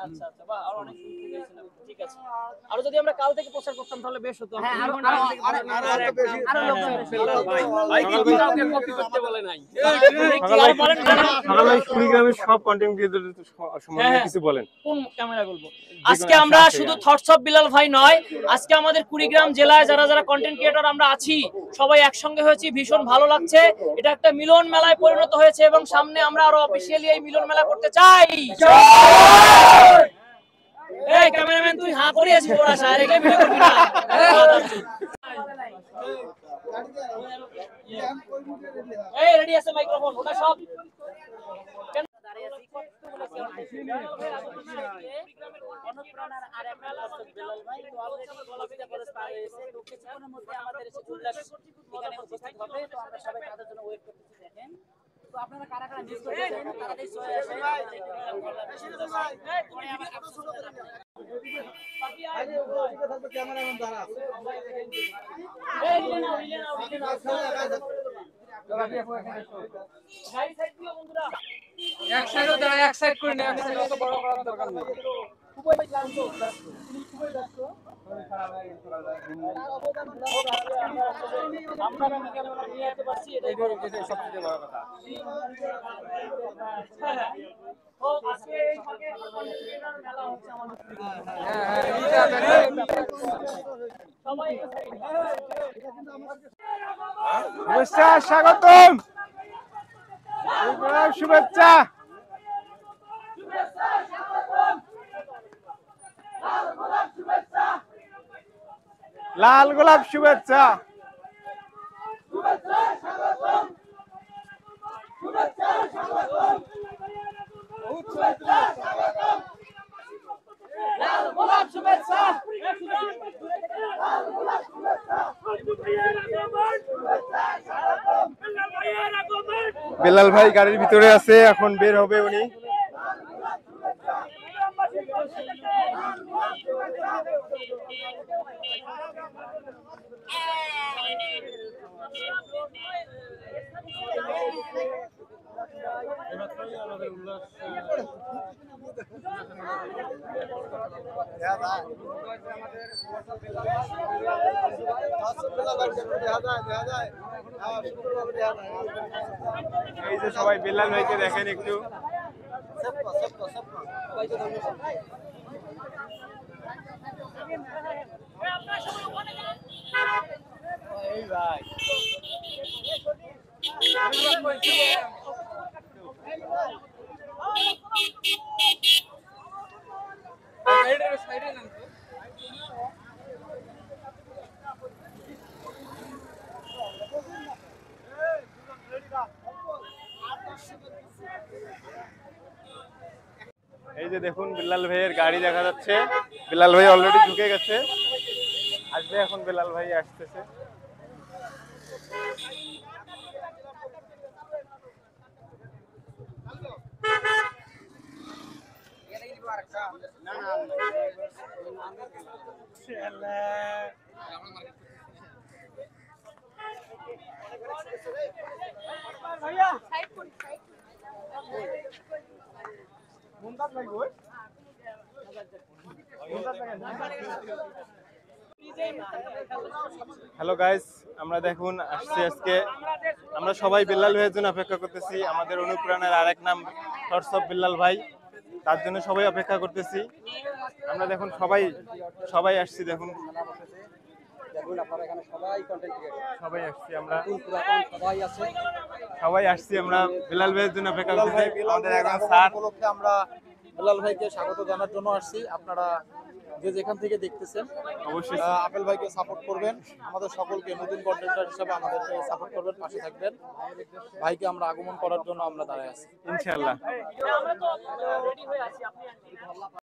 আচ্ছা আচ্ছা, বাহ, আর অনেক ঠিক আছে। আর যদি আমরা কাল থেকে প্রচার করতাম তাহলে বেশ হতো। কুড়িগ্রামের সব কন্টেন্ট ক্রিয়েটরদের সম্বন্ধে কিছু বলেন। কোন ক্যামেরা বলবো? আজকে আমরা শুধু থটস অফ বিলাল ভাই নয়, আজকে আমাদের কুড়িগ্রাম জেলায় যারা যারা কন্টেন্ট ক্রিয়েটর আমরা আছি সবাই একসঙ্গে হয়েছি, ভীষণ ভালো লাগছে। এটা একটা মিলন মেলায় পরিণত হয়েছে এবং সামনে আমরা আরো অফিসিয়ালি এই মিলন মেলা করতে চাই। এই ক্যামেরাম্যান তুই হাঁ করিয়েছিস ওরা স্যার, এগুলো ভিডিও করবি না। এই রেডি আছে মাইক্রোফোন, ওটা সব অনুপ্রেরণার আরেকটা বিলাল ভাই তো অলরেডি কলেজে পার হয়েছে, তো কিছুক্ষণের মধ্যে আমাদের এসে উল্লাস এখানে উপস্থিত হবে। তো আমরা সবাই তাদের জন্য ওয়েট করতেছি। দেখেন তো আপনারা কারা কারা মিস করেছেন তাড়াতাড়ি চলে আসেন। ক্যামেরাম্যান দ্বারা এক সাইডও দাঁড়া, এক সাইড করে নেই, আমি অত বড় করার দরকার নেই। খুবই ক্লান্ত, খুবই ব্যস্ত। আমরা নিয়ে আসতে পারছি, এটাই সবচেয়ে বড় কথা। ও আজকে এই ফাঁকে মেলা হচ্ছে আমাদের। সবাই শুভেচ্ছা, স্বাগতম, শুভেচ্ছা। লাল গোলাপ শুভেচ্ছা। বেলাল ভাই গাড়ির ভিতরে আছে, এখন বের হবে উনি। এই যে সবাই বেলাল ভাইকে দেখেন একটু। এই যে দেখুন বেলাল ভাইয়ের গাড়ি দেখা যাচ্ছে। বেলাল ভাই অলরেডি ঢুকে গেছে, আসবে এখন। বেলাল ভাই আসতেছে। হ্যালো গাইস, আমরা দেখুন আসছি আজকে। আমরা সবাই বেলাল ভাইয়ের জন্য অপেক্ষা করতেছি। আমাদের অনুপ্রেরণার আরেক নাম থটস অফ বেলাল ভাই, তার জন্য সবাই অপেক্ষা করতেছি। আমরা দেখুন সবাই আসছি। দেখুন আপনারা এখানে সবাই আসছি আমরা, সবাই আসছি আমরা বেলাল ভাইয়ের জন্য অপেক্ষা করতেছি। আমাদের একজন স্যার উপলক্ষে আমরা বেলাল ভাইকে স্বাগত জানার জন্য আসছি। আপনারা যে যেখান থেকে দেখতেছেন অবশ্যই আপেল ভাইকে সাপোর্ট করবেন, আমাদের সকলকে নতুন কন্টেন্টার হিসেবে আমাদেরকে সাপোর্ট করবেন, পাশে থাকবেন। ভাইকে আমরা আগমন করার জন্য আমরা দাঁড়ায় আছি ইনশাআল্লাহ। আমরা তো রেডি হয়ে আছি, আপনি